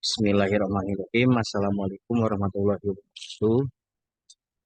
Bismillahirrahmanirrahim. Assalamualaikum warahmatullahi wabarakatuh.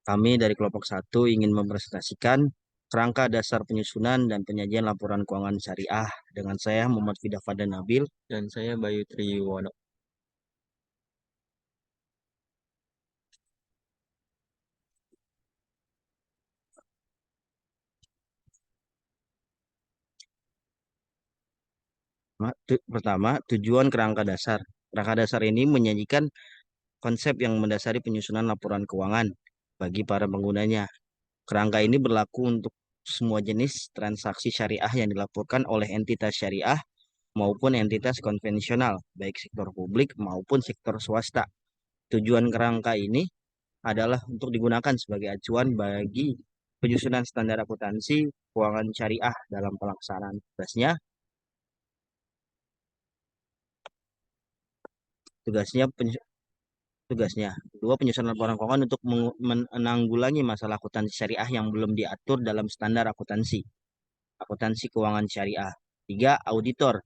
Kami dari kelompok satu ingin mempresentasikan kerangka dasar penyusunan dan penyajian laporan keuangan syariah dengan saya Muhammad Fida Fadlan Nabil. Dan saya Bayu Triwono. Pertama, tujuan kerangka dasar. Kerangka dasar ini menyajikan konsep yang mendasari penyusunan laporan keuangan bagi para penggunanya. Kerangka ini berlaku untuk semua jenis transaksi syariah yang dilaporkan oleh entitas syariah maupun entitas konvensional, baik sektor publik maupun sektor swasta. Tujuan kerangka ini adalah untuk digunakan sebagai acuan bagi penyusunan standar akuntansi keuangan syariah dalam pelaksanaan tugasnya. Tugasnya tugasnya. Kedua, penyusunan laporan keuangan untuk menanggulangi masalah akuntansi syariah yang belum diatur dalam standar akuntansi keuangan syariah. Tiga, auditor.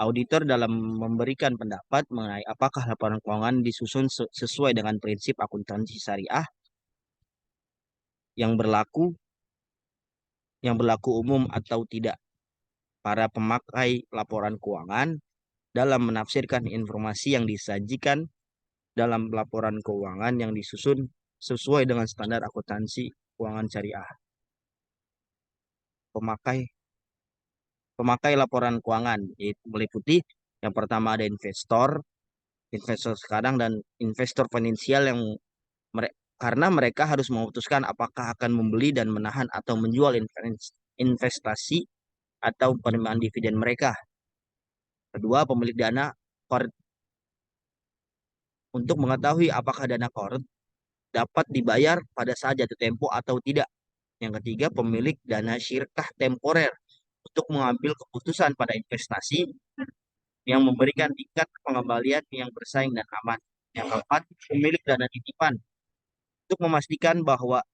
Auditor dalam memberikan pendapat mengenai apakah laporan keuangan disusun sesuai dengan prinsip akuntansi syariah yang berlaku umum atau tidak. Para pemakai laporan keuangan dalam menafsirkan informasi yang disajikan dalam laporan keuangan yang disusun sesuai dengan standar akuntansi keuangan syariah. Pemakai pemakai laporan keuangan yaitu meliputi yang pertama ada investor sekarang dan investor finansial yang karena mereka harus memutuskan apakah akan membeli dan menahan atau menjual investasi atau penerimaan dividen mereka. Kedua, pemilik dana untuk mengetahui apakah dana korup dapat dibayar pada saat jatuh tempo atau tidak. Yang ketiga, pemilik dana syirkah temporer untuk mengambil keputusan pada investasi yang memberikan tingkat pengembalian yang bersaing dan aman. Yang keempat, pemilik dana titipan untuk memastikan bahwa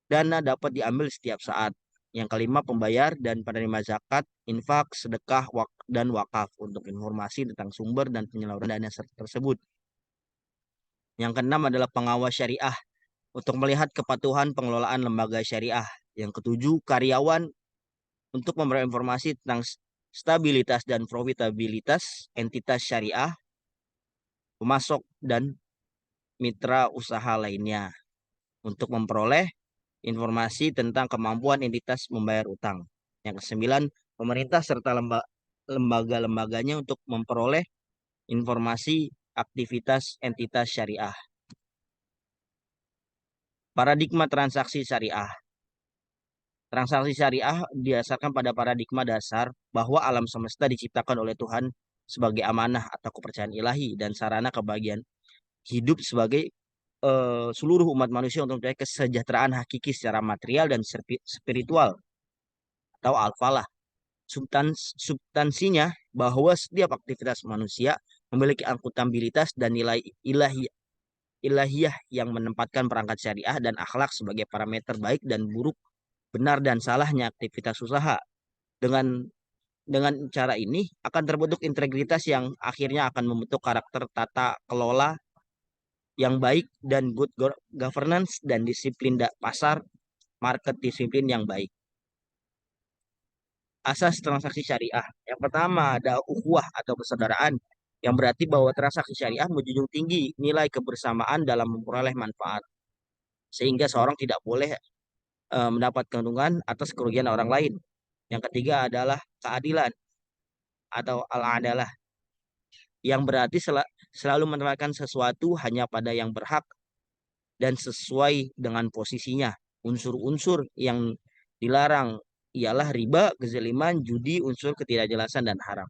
dana dapat diambil setiap saat. Yang kelima, pembayar dan penerima zakat, infak, sedekah, dan wakaf untuk informasi tentang sumber dan penyaluran dana tersebut. Yang keenam adalah pengawas syariah untuk melihat kepatuhan pengelolaan lembaga syariah. Yang ketujuh, karyawan untuk memberi informasi tentang stabilitas dan profitabilitas entitas syariah, pemasok, dan mitra usaha lainnya untuk memperoleh informasi tentang kemampuan entitas membayar utang. Yang kesembilan, pemerintah serta lembaga-lembaganya untuk memperoleh informasi aktivitas entitas syariah. Paradigma transaksi syariah. Transaksi syariah didasarkan pada paradigma dasar bahwa alam semesta diciptakan oleh Tuhan sebagai amanah atau kepercayaan ilahi dan sarana kebahagiaan hidup sebagai seluruh umat manusia untuk mencapai kesejahteraan hakiki secara material dan spiritual atau al-falah. Substansinya bahwa setiap aktivitas manusia memiliki akuntabilitas dan nilai ilahiyah yang menempatkan perangkat syariah dan akhlak sebagai parameter baik dan buruk, benar dan salahnya aktivitas usaha. Dengan cara ini akan terbentuk integritas yang akhirnya akan membentuk karakter tata kelola yang baik dan good governance dan disiplin pasar market disiplin yang baik. Asas transaksi syariah. Yang pertama ada ukhuwah atau persaudaraan yang berarti bahwa transaksi syariah menjunjung tinggi nilai kebersamaan dalam memperoleh manfaat sehingga seorang tidak boleh mendapat keuntungan atas kerugian orang lain. Yang ketiga adalah keadilan atau al-adalah yang berarti selalu menempatkan sesuatu hanya pada yang berhak dan sesuai dengan posisinya. Unsur-unsur yang dilarang ialah riba, kezaliman, judi, unsur ketidakjelasan dan haram.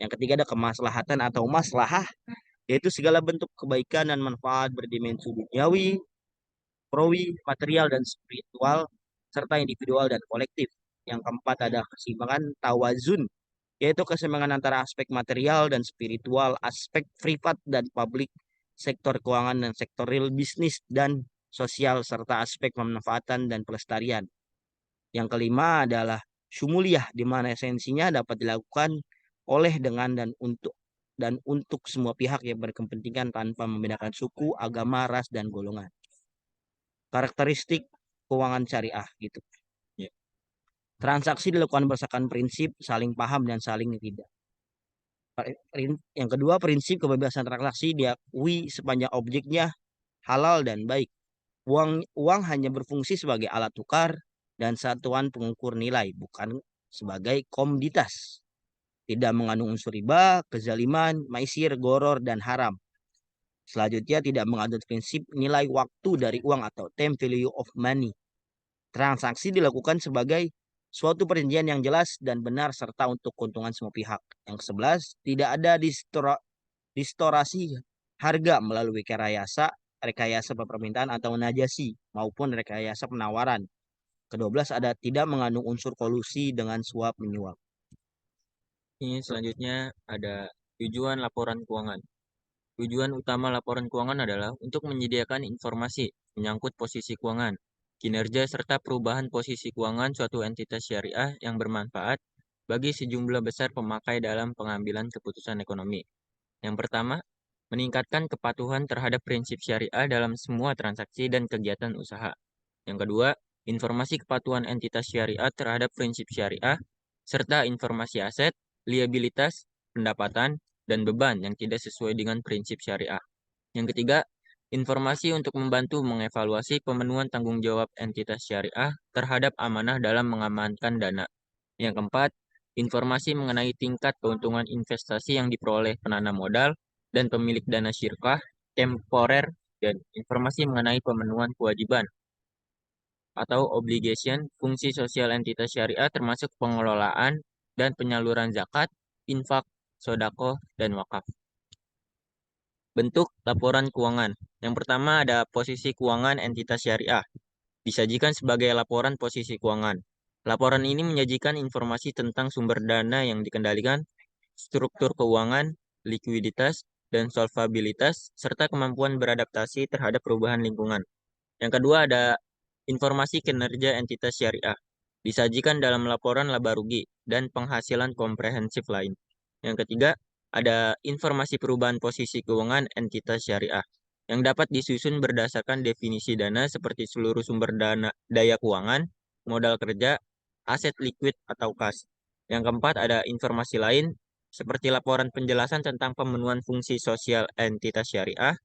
Yang ketiga ada kemaslahatan atau maslahah, yaitu segala bentuk kebaikan dan manfaat berdimensi duniawi, prowi, material dan spiritual, serta individual dan kolektif. Yang keempat ada keseimbangan tawazun, yaitu keseimbangan antara aspek material dan spiritual, aspek privat dan publik, sektor keuangan dan sektor real bisnis dan sosial, serta aspek pemanfaatan dan pelestarian. Yang kelima adalah syumuliyah, di mana esensinya dapat dilakukan oleh dengan dan untuk dan untuk semua pihak yang berkepentingan tanpa membedakan suku, agama, ras, dan golongan. Karakteristik keuangan syariah gitu. Ya. Transaksi dilakukan berdasarkan prinsip saling paham dan saling tidak. Yang kedua, prinsip kebebasan transaksi diakui sepanjang objeknya halal dan baik. Uang hanya berfungsi sebagai alat tukar dan satuan pengukur nilai, bukan sebagai komoditas. Tidak mengandung unsur riba, kezaliman, maisir, goror, dan haram. Selanjutnya, tidak mengandung prinsip nilai waktu dari uang atau time value of money. Transaksi dilakukan sebagai suatu perjanjian yang jelas dan benar serta untuk keuntungan semua pihak. Yang ke-11, tidak ada distorasi harga melalui rekayasa permintaan atau najasi maupun rekayasa penawaran. Ke-12, ada tidak mengandung unsur kolusi dengan suap menyuap. Ini selanjutnya ada tujuan laporan keuangan. Tujuan utama laporan keuangan adalah untuk menyediakan informasi menyangkut posisi keuangan, kinerja serta perubahan posisi keuangan suatu entitas syariah yang bermanfaat bagi sejumlah besar pemakai dalam pengambilan keputusan ekonomi. Yang pertama, meningkatkan kepatuhan terhadap prinsip syariah dalam semua transaksi dan kegiatan usaha. Yang kedua, informasi kepatuhan entitas syariah terhadap prinsip syariah, serta informasi aset, liabilitas, pendapatan, dan beban yang tidak sesuai dengan prinsip syariah. Yang ketiga, informasi untuk membantu mengevaluasi pemenuhan tanggung jawab entitas syariah terhadap amanah dalam mengamankan dana. Yang keempat, informasi mengenai tingkat keuntungan investasi yang diperoleh penanam modal dan pemilik dana syirkah temporer dan informasi mengenai pemenuhan kewajiban atau obligation fungsi sosial entitas syariah termasuk pengelolaan dan penyaluran zakat, infak, sodako, dan wakaf. Bentuk laporan keuangan. Yang pertama ada posisi keuangan entitas syariah. Disajikan sebagai laporan posisi keuangan. Laporan ini menyajikan informasi tentang sumber dana yang dikendalikan, struktur keuangan, likuiditas, dan solvabilitas, serta kemampuan beradaptasi terhadap perubahan lingkungan. Yang kedua ada informasi kinerja entitas syariah. Disajikan dalam laporan laba rugi dan penghasilan komprehensif lain. Yang ketiga, ada informasi perubahan posisi keuangan entitas syariah yang dapat disusun berdasarkan definisi dana seperti seluruh sumber dana daya keuangan, modal kerja, aset likuid atau kas. Yang keempat, ada informasi lain seperti laporan penjelasan tentang pemenuhan fungsi sosial entitas syariah.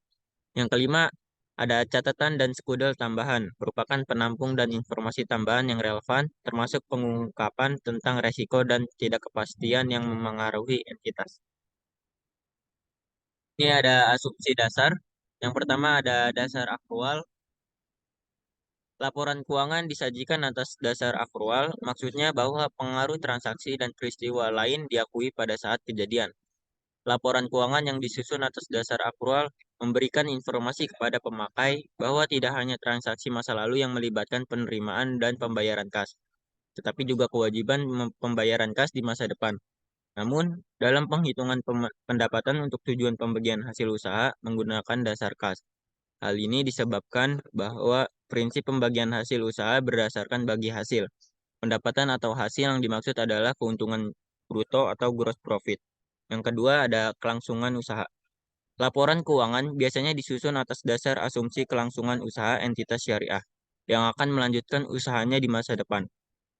Yang kelima, ada catatan dan sekudel tambahan, merupakan penampung dan informasi tambahan yang relevan, termasuk pengungkapan tentang resiko dan tidak kepastian yang memengaruhi entitas. Ini ada asumsi dasar. Yang pertama ada dasar aktual. Laporan keuangan disajikan atas dasar akrual, maksudnya bahwa pengaruh transaksi dan peristiwa lain diakui pada saat kejadian. Laporan keuangan yang disusun atas dasar akrual memberikan informasi kepada pemakai bahwa tidak hanya transaksi masa lalu yang melibatkan penerimaan dan pembayaran kas, tetapi juga kewajiban pembayaran kas di masa depan. Namun, dalam penghitungan pendapatan untuk tujuan pembagian hasil usaha menggunakan dasar kas. Hal ini disebabkan bahwa prinsip pembagian hasil usaha berdasarkan bagi hasil. Pendapatan atau hasil yang dimaksud adalah keuntungan bruto atau gross profit. Yang kedua ada kelangsungan usaha. Laporan keuangan biasanya disusun atas dasar asumsi kelangsungan usaha entitas syariah yang akan melanjutkan usahanya di masa depan.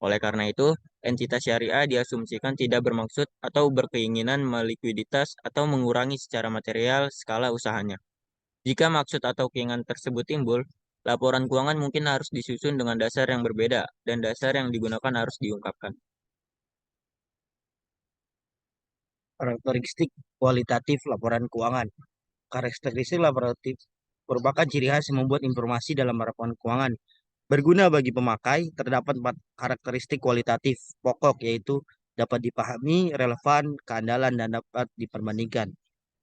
Oleh karena itu, entitas syariah diasumsikan tidak bermaksud atau berkeinginan melikuiditas atau mengurangi secara material skala usahanya. Jika maksud atau keinginan tersebut timbul, laporan keuangan mungkin harus disusun dengan dasar yang berbeda dan dasar yang digunakan harus diungkapkan. Karakteristik kualitatif laporan keuangan. Karakteristik laporatif merupakan ciri khas yang membuat informasi dalam laporan keuangan berguna bagi pemakai. Terdapat 4 karakteristik kualitatif pokok, yaitu dapat dipahami, relevan, keandalan, dan dapat diperbandingkan.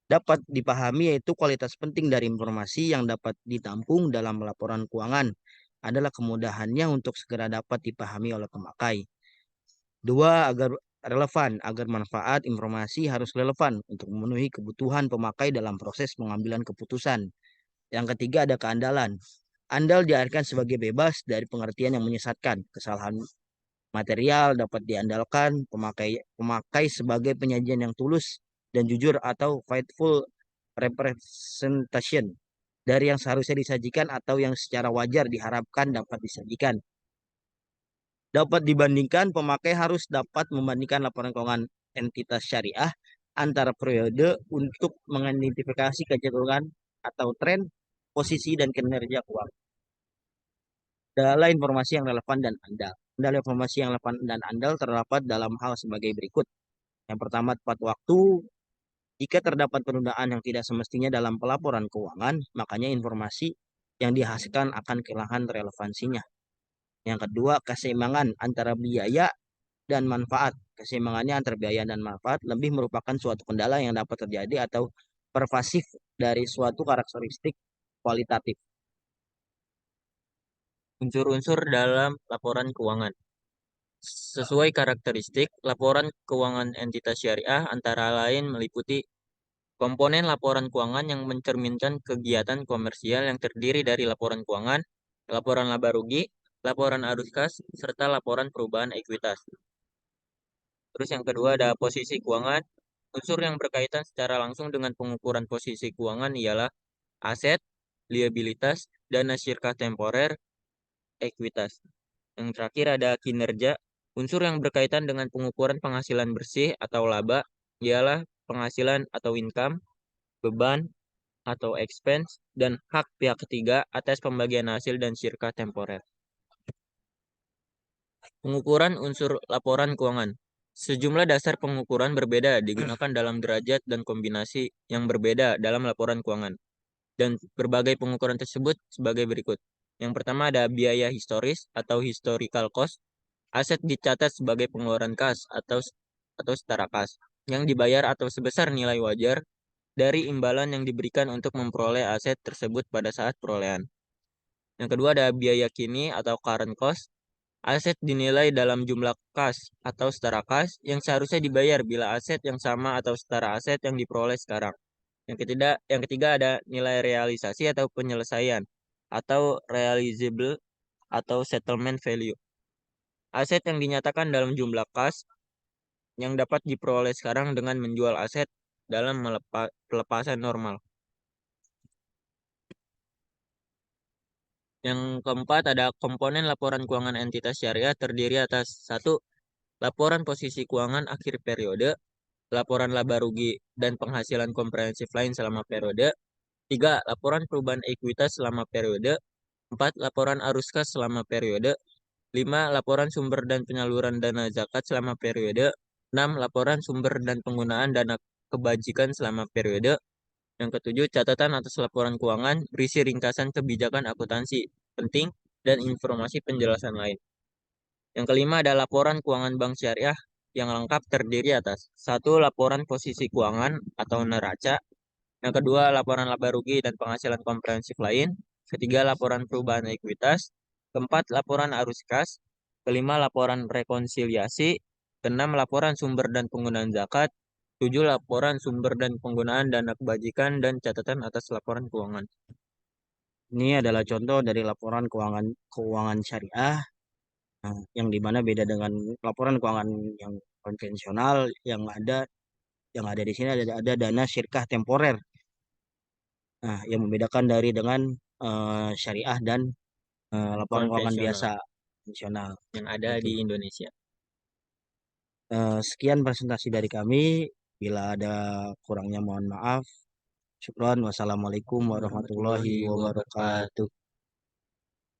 Dapat dipahami yaitu kualitas penting dari informasi yang dapat ditampung dalam laporan keuangan adalah kemudahannya untuk segera dapat dipahami oleh pemakai. Dua, agar relevan, agar manfaat informasi harus relevan untuk memenuhi kebutuhan pemakai dalam proses pengambilan keputusan. Yang ketiga, ada keandalan. Andal diartikan sebagai bebas dari pengertian yang menyesatkan. Kesalahan material dapat diandalkan pemakai pemakai sebagai penyajian yang tulus dan jujur atau faithful representation dari yang seharusnya disajikan atau yang secara wajar diharapkan dapat disajikan. Dapat dibandingkan, pemakai harus dapat membandingkan laporan keuangan entitas syariah antara periode untuk mengidentifikasi kecenderungan atau tren, posisi, dan kinerja keuangan. Adalah informasi yang relevan dan andal. Adalah informasi yang relevan dan andal terdapat dalam hal sebagai berikut. Yang pertama, tepat waktu. Jika terdapat penundaan yang tidak semestinya dalam pelaporan keuangan, makanya informasi yang dihasilkan akan kehilangan relevansinya. Yang kedua, keseimbangan antara biaya dan manfaat. Keseimbangannya antara biaya dan manfaat lebih merupakan suatu kendala yang dapat terjadi atau pervasif dari suatu karakteristik kualitatif. Unsur-unsur dalam laporan keuangan. Sesuai karakteristik, laporan keuangan entitas syariah antara lain meliputi komponen laporan keuangan yang mencerminkan kegiatan komersial yang terdiri dari laporan keuangan, laporan laba rugi, laporan arus kas, serta laporan perubahan ekuitas. Terus yang kedua ada posisi keuangan. Unsur yang berkaitan secara langsung dengan pengukuran posisi keuangan ialah aset, liabilitas, dana sirkah temporer, ekuitas. Yang terakhir ada kinerja. Unsur yang berkaitan dengan pengukuran penghasilan bersih atau laba ialah penghasilan atau income, beban atau expense, dan hak pihak ketiga atas pembagian hasil dan sirkah temporer. Pengukuran unsur laporan keuangan. Sejumlah dasar pengukuran berbeda digunakan dalam derajat dan kombinasi yang berbeda dalam laporan keuangan. Dan berbagai pengukuran tersebut sebagai berikut. Yang pertama ada biaya historis atau historical cost. Aset dicatat sebagai pengeluaran kas atau setara kas yang dibayar atau sebesar nilai wajar dari imbalan yang diberikan untuk memperoleh aset tersebut pada saat perolehan. Yang kedua ada biaya kini atau current cost. Aset dinilai dalam jumlah kas atau setara kas yang seharusnya dibayar bila aset yang sama atau setara aset yang diperoleh sekarang. Yang ketiga ada nilai realisasi atau penyelesaian atau realizable atau settlement value. Aset yang dinyatakan dalam jumlah kas yang dapat diperoleh sekarang dengan menjual aset dalam pelepasan normal. Yang keempat ada komponen laporan keuangan entitas syariah terdiri atas satu, laporan posisi keuangan akhir periode, laporan laba rugi dan penghasilan komprehensif lain selama periode, tiga, laporan perubahan ekuitas selama periode, empat, laporan arus kas selama periode, lima, laporan sumber dan penyaluran dana zakat selama periode, enam, laporan sumber dan penggunaan dana kebajikan selama periode, yang ketujuh, catatan atas laporan keuangan berisi ringkasan kebijakan akuntansi penting dan informasi penjelasan lain. Yang kelima ada laporan keuangan bank syariah yang lengkap terdiri atas satu, laporan posisi keuangan atau neraca. Yang kedua, laporan laba rugi dan penghasilan komprehensif lain. Ketiga, laporan perubahan ekuitas. Keempat, laporan arus kas. Kelima, laporan rekonsiliasi. Keenam, laporan sumber dan penggunaan zakat. Tujuh, laporan sumber dan penggunaan dana kebajikan dan catatan atas laporan keuangan. Ini adalah contoh dari laporan keuangan keuangan syariah, yang dimana beda dengan laporan keuangan yang konvensional yang ada di sini ada dana syirkah temporer. Nah, yang membedakan dari dengan syariah dan laporan keuangan Konvensional biasa konvensional. yang ada Itu. di Indonesia. Sekian presentasi dari kami. Bila ada kurangnya mohon maaf. Syukron. Wassalamualaikum warahmatullahi Warahmatullahi wabarakatuh. wabarakatuh.